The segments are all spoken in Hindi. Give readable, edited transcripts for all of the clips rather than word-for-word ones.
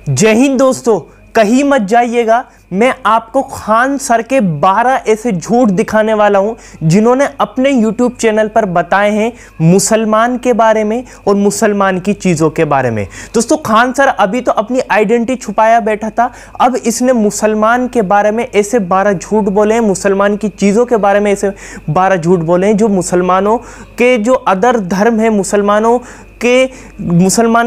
जय हिंद दोस्तों, कहीं मत जाइएगा। मैं आपको खान सर के 12 ऐसे झूठ दिखाने वाला हूं जिन्होंने अपने YouTube चैनल पर बताए हैं मुसलमान के बारे में और मुसलमान की चीज़ों के बारे में। दोस्तों, खान सर अभी तो अपनी आइडेंटिटी छुपाया बैठा था, अब इसने मुसलमान के बारे में ऐसे 12 झूठ बोले हैं, मुसलमान की चीज़ों के बारे में ऐसे 12 झूठ बोले हैं जो मुसलमानों के जो अदर धर्म है, मुसलमान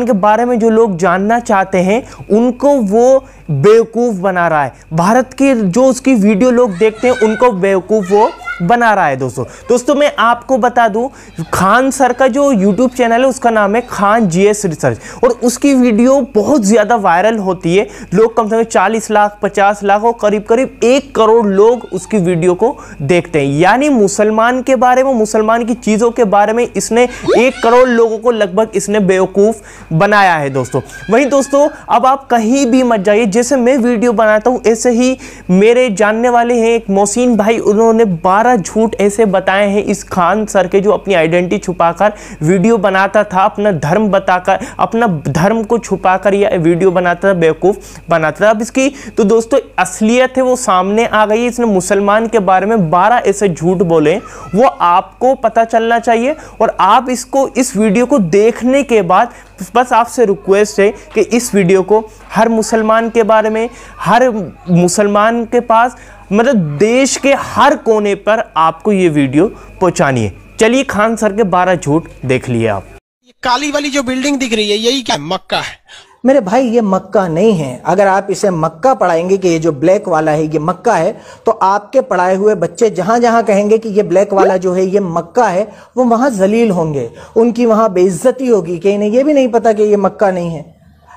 के बारे में जो लोग जानना चाहते हैं उनको वो बेवकूफ़ बना रहा है। भारत के जो उसकी वीडियो लोग देखते हैं उनको बेवकूफ़ वो बना रहा है। दोस्तों मैं आपको बता दूं, खान सर का जो YouTube चैनल है उसका नाम है खान GS रिसर्च, और उसकी वीडियो बहुत ज़्यादा वायरल होती है। लोग कम से कम 40 लाख 50 लाख और करीब 1 करोड़ लोग उसकी वीडियो को देखते हैं। यानी मुसलमान के बारे में, मुसलमान की चीज़ों के बारे में इसने 1 करोड़ लोगों को लगभग इसने बेवकूफ़ बनाया है। दोस्तों वहीं दोस्तों, अब आप कहीं भी मत जाइए। जैसे मैं वीडियो बनाता हूँ ऐसे ही मेरे जानने वाले हैं एक मोहसिन भाई, उन्होंने 12 झूठ ऐसे बताए हैं इस खान सर के, जो अपनी आइडेंटिटी छुपाकर वीडियो बनाता था, अपना धर्म बताकर, अपना धर्म को छुपाकर यह वीडियो बनाता था, बेवकूफ़ बनाता था। अब इसकी तो दोस्तों असलियत है वो सामने आ गई। इसने मुसलमान के बारे में 12 ऐसे झूठ बोले, वो आपको पता चलना चाहिए। और आप इस वीडियो को देखने के बाद बस आपसे रिक्वेस्ट है कि इस वीडियो को हर मुसलमान के बारे में, हर मुसलमान के पास, मतलब देश के हर कोने पर आपको ये वीडियो पहुंचानी है। चलिए खान सर के 12 झूठ देख लिए आप। ये काली वाली जो बिल्डिंग दिख रही है यही क्या मक्का है? मेरे भाई ये मक्का नहीं है। अगर आप इसे मक्का पढ़ाएंगे कि ये जो ब्लैक वाला है ये मक्का है, तो आपके पढ़ाए हुए बच्चे जहां जहां कहेंगे कि ये ब्लैक वाला जो है ये मक्का है, वो वहां जलील होंगे, उनकी वहां बेइज्जती होगी कि इन्हें ये भी नहीं पता कि ये मक्का नहीं है।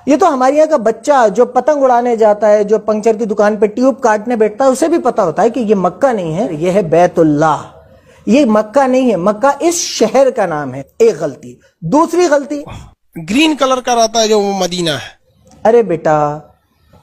ये तो हमारे यहाँ का बच्चा जो पतंग उड़ाने जाता है, जो पंक्चर की दुकान पे ट्यूब काटने बैठता है, उसे भी पता होता है कि ये मक्का नहीं है, ये है बैतुल्लाह। ये मक्का नहीं है, मक्का इस शहर का नाम है। एक गलती। दूसरी गलती, ग्रीन कलर का रहता है जो वो मदीना है। अरे बेटा,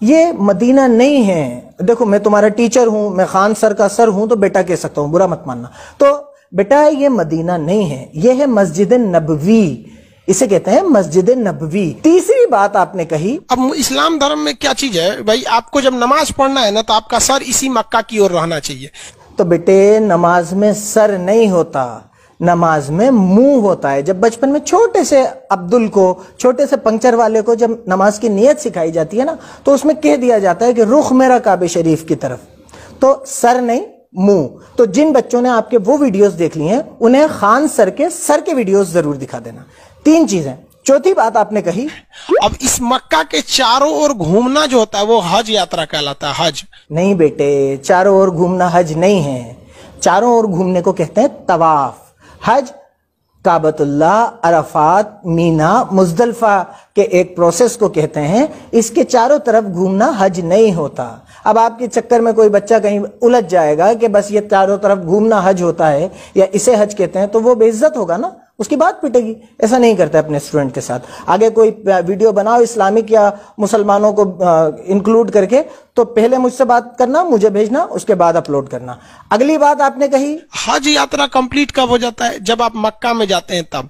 ये मदीना नहीं है। देखो, मैं तुम्हारा टीचर हूं, मैं खान सर का सर हूं, तो बेटा कह सकता हूं, बुरा मत मानना। तो बेटा ये मदीना नहीं है, ये है मस्जिद नबवी, इसे कहते हैं मस्जिद नबवी। तीसरी बात आपने कही, अब इस्लाम धर्म में क्या चीज है भाई, आपको जब नमाज पढ़ना है ना तो आपका सर इसी मक्का की ओर रहना चाहिए। तो बेटे नमाज में सर नहीं होता, नमाज में मुंह होता है। जब बचपन में छोटे से अब्दुल को, छोटे से पंक्चर वाले को जब नमाज की नियत सिखाई जाती है ना, तो उसमें कह दिया जाता है कि रुख मेरा काबे शरीफ की तरफ। तो सर नहीं, मुंह। तो जिन बच्चों ने आपके वो वीडियोस देख ली हैं, उन्हें खान सर के वीडियोस जरूर दिखा देना। 3 चीजें। चौथी बात आपने कही, अब इस मक्का के चारों ओर घूमना जो होता है वो हज यात्रा कहलाता है। हज नहीं बेटे, चारों ओर घूमना हज नहीं है। चारों ओर घूमने को कहते हैं तवाफ। हज काबतुल्लाह, अरफात, मीना, मुजदलफा के एक प्रोसेस को कहते हैं। इसके चारों तरफ घूमना हज नहीं होता। अब आपके चक्कर में कोई बच्चा कहीं उलझ जाएगा कि बस ये चारों तरफ घूमना हज होता है या इसे हज कहते हैं, तो वो बेइज्जत होगा ना, उसकी बात पिटेगी। ऐसा नहीं करता अपने स्टूडेंट के साथ। आगे कोई वीडियो बनाओ इस्लामिक या मुसलमानों को इंक्लूड करके, तो पहले मुझसे बात करना, मुझे भेजना, उसके बाद अपलोड करना। अगली बात आपने कही, हज यात्रा कंप्लीट कब हो जाता है? जब आप मक्का में जाते हैं तब।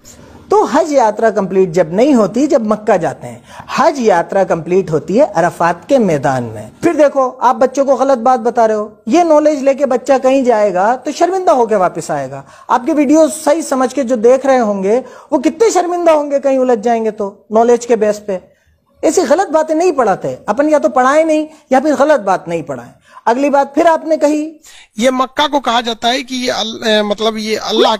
तो हज यात्रा कंप्लीट जब नहीं होती, जब मक्का जाते हैं। हज यात्रा कंप्लीट होती है अरफात के मैदान में। फिर देखो, आप बच्चों को गलत बात बता रहे हो। ये नॉलेज लेके बच्चा कहीं जाएगा तो शर्मिंदा होकर वापस आएगा। आपके वीडियो सही समझ के जो देख रहे होंगे वो कितने शर्मिंदा होंगे कहीं उलझ जाएंगे तो, नॉलेज के बेस पे। ऐसी गलत बातें नहीं पढ़ाते अपन, या तो पढ़ाए नहीं या फिर गलत बात नहीं पढ़ाए। अगली बात फिर आपने कही, ये मक्का को कहा जाता है कि ये मतलब ये अल्लाह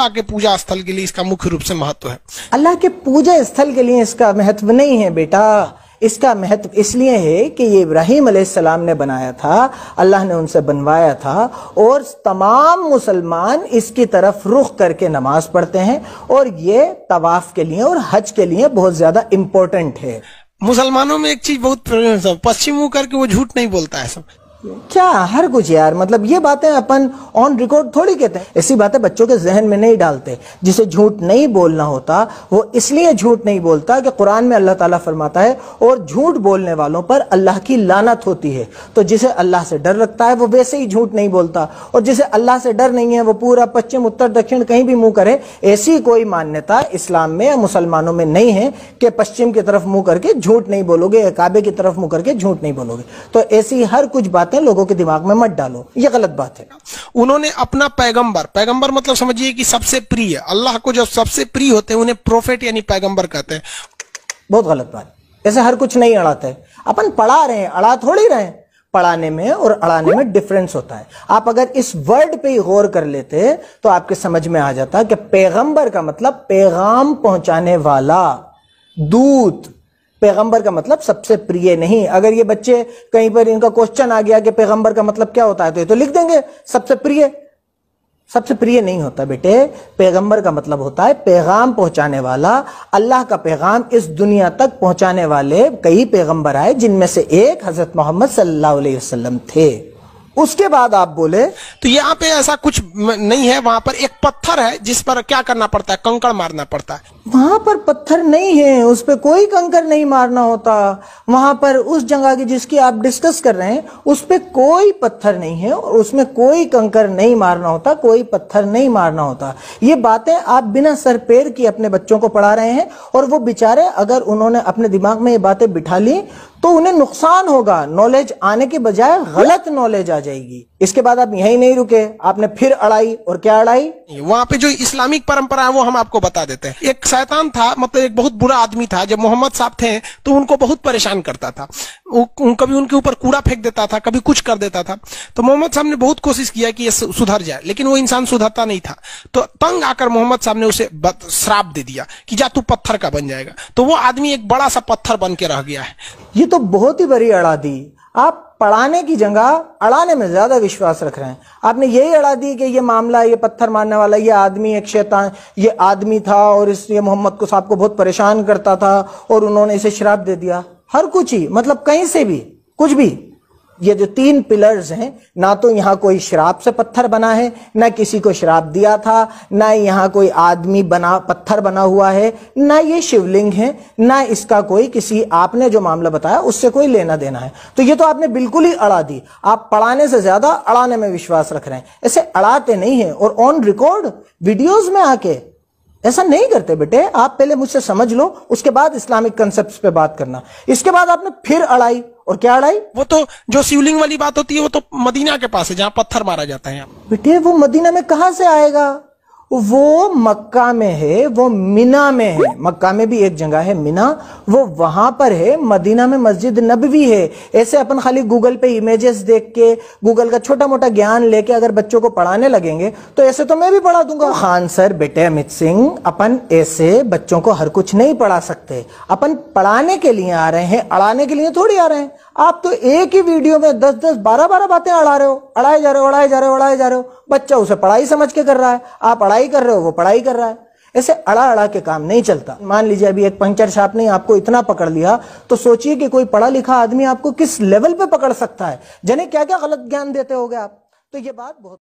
के पूजा स्थल के लिए इसका मुख्य रूप से महत्व है। अल्लाह के पूजा स्थल के लिए इसका महत्व नहीं है बेटा। इसका महत्व इसलिए है कि ये इब्राहिम अलैहिस्सलाम ने बनाया था, अल्लाह ने उनसे बनवाया था, और तमाम मुसलमान इसकी तरफ रुख करके नमाज पढ़ते हैं, और ये तवाफ के लिए और हज के लिए बहुत ज्यादा इंपॉर्टेंट है। मुसलमानों में एक चीज बहुत प्रॉब्लम है, पश्चिम मुंह करके वो झूठ नहीं बोलता है सब। क्या हर कुछ यार, मतलब ये बातें अपन ऑन रिकॉर्ड थोड़ी कहते हैं। ऐसी बातें बच्चों के जहन में नहीं डालते। जिसे झूठ नहीं बोलना होता वो इसलिए झूठ नहीं बोलता कि कुरान में अल्लाह ताला फरमाता है और झूठ बोलने वालों पर अल्लाह की लानत होती है। तो जिसे अल्लाह से डर रखता है वो वैसे ही झूठ नहीं बोलता, और जिसे अल्लाह से डर नहीं है वो पूरा पश्चिम उत्तर दक्षिण कहीं भी मुंह करे। ऐसी कोई मान्यता इस्लाम में या मुसलमानों में नहीं है कि पश्चिम की तरफ मुंह करके झूठ नहीं बोलोगे या काबे की तरफ मुंह करके झूठ नहीं बोलोगे। तो ऐसी हर कुछ बातें लोगों के दिमाग में मत डालो, ये गलत बात है। उन्होंने अपना पैगंबर मतलब समझिए कि सबसे प्रिय, अल्लाह को जो सबसे प्रिय होते हैं उन्हें प्रोफेट यानी पैगंबर कहते हैं। बहुत गलत बात। ऐसे हर कुछ नहीं अड़ाते। अपन पढ़ा रहे हैं, अड़ा थोड़ी रहे हैं। पढ़ाने में और अड़ाने में डिफरेंस होता है। आप अगर इस वर्ड पे ही गौर कर लेते तो आपके समझ में आ जाता कि पैगंबर का मतलब पैगाम पहुंचाने वाला, दूत। पैगंबर का मतलब सबसे प्रिय नहीं। अगर ये बच्चे कहीं पर इनका क्वेश्चन आ गया कि पैगंबर का मतलब क्या होता है तो ये तो लिख देंगे सबसे प्रिय। सबसे प्रिय नहीं होता बेटे। पैगंबर का मतलब होता है पैगाम पहुंचाने वाला। अल्लाह का पैगाम इस दुनिया तक पहुंचाने वाले कई पैगंबर आए, जिनमें से एक हजरत मोहम्मद सल्लल्लाहु अलैहि वसल्लम थे। उसके बाद आप बोले तो यहाँ पे ऐसा कुछ नहीं है। वहां पर एक पत्थर है जिस पर क्या करना पड़ता है, कंकड़ मारना पड़ता है। वहां पर पत्थर नहीं है, उस पर कोई कंकड़ नहीं मारना होता। वहां पर उस जगह की जिसकी आप डिस्कस कर रहे हैं उस पर कोई पत्थर नहीं है और उसमें कोई कंकड़ नहीं मारना होता, कोई पत्थर नहीं मारना होता। ये बातें आप बिना सर पैर की अपने बच्चों को पढ़ा रहे हैं, और वो बेचारे अगर उन्होंने अपने दिमाग में ये बातें बिठा ली तो उन्हें नुकसान होगा। नॉलेज आने के बजाय गलत नॉलेज आ जाएगी। इसके बाद आप यहीं नहीं रुके, आपने फिर अड़ाई। और क्या अड़ाई? वहां पे जो इस्लामिक परंपरा है वो हम आपको बता देते हैं। एक शैतान था, मतलब एक बहुत बुरा आदमी था। जब मोहम्मद साहब थे तो उनको बहुत परेशान करता था। कभी उनके ऊपर कूड़ा फेंक देता था, कभी कुछ कर देता था। तो मोहम्मद साहब ने बहुत कोशिश किया कि ये सुधर जाए, लेकिन वो इंसान सुधरता नहीं था। तो तंग आकर मोहम्मद साहब ने उसे श्राप दे दिया कि जा तू पत्थर का बन जाएगा। तो वो आदमी एक बड़ा सा पत्थर बन के रह गया है। ये तो बहुत ही बड़ी अड़ा दी। आप पढ़ाने की जगह अड़ाने में ज्यादा विश्वास रख रहे हैं। आपने यही अड़ा दी कि ये मामला, ये पत्थर मारने वाला ये आदमी एक शैतान, ये आदमी था और इसलिए मोहम्मद को साहब को बहुत परेशान करता था और उन्होंने इसे श्राप दे दिया। हर कुछ ही, मतलब कहीं से भी कुछ भी। ये जो 3 पिलर्स हैं, ना तो यहां कोई श्राप से पत्थर बना है, ना किसी को श्राप दिया था, ना यहां कोई आदमी बना पत्थर बना हुआ है, ना ये शिवलिंग है, ना इसका कोई किसी आपने जो मामला बताया उससे कोई लेना देना है। तो ये तो आपने बिल्कुल ही अड़ा दी। आप पढ़ाने से ज्यादा अड़ाने में विश्वास रख रहे हैं। ऐसे अड़ाते नहीं है। और ऑन रिकॉर्ड वीडियोज में आके ऐसा नहीं करते बेटे। आप पहले मुझसे समझ लो, उसके बाद इस्लामिक कंसेप्ट्स पे बात करना। इसके बाद आपने फिर अड़ाई। और क्या अड़ाई? वो तो जो शिवलिंग वाली बात होती है वो तो मदीना के पास है जहां पत्थर मारा जाता है। बेटे वो मदीना में कहां से आएगा? वो मक्का में है, वो मिना में है। मक्का में भी एक जगह है मिना, वो वहां पर है। मदीना में मस्जिद नबवी है। ऐसे अपन खाली गूगल पे इमेजेस देख के, गूगल का छोटा मोटा ज्ञान लेके अगर बच्चों को पढ़ाने लगेंगे तो ऐसे तो मैं भी पढ़ा दूंगा। खान सर, बेटे अमित सिंह, अपन ऐसे बच्चों को हर कुछ नहीं पढ़ा सकते। अपन पढ़ाने के लिए आ रहे हैं, अड़ाने के लिए थोड़ी आ रहे हैं। आप तो एक ही वीडियो में 10-10, 12-12 बातें अड़ा रहे हो, अड़ाए जा रहे हो, अड़ाए जा रहे हो, अड़ाए जा रहे हो। बच्चा उसे पढ़ाई समझ के कर रहा है, आप पढ़ाई कर रहे हो, वो पढ़ाई कर रहा है। ऐसे अड़ा अड़ा के काम नहीं चलता। मान लीजिए अभी एक पंचर छाप ने आपको इतना पकड़ लिया, तो सोचिए कि कोई पढ़ा लिखा आदमी आपको किस लेवल पे पकड़ सकता है। जाने क्या क्या गलत ज्ञान देते होगे आप। तो ये बात बहुत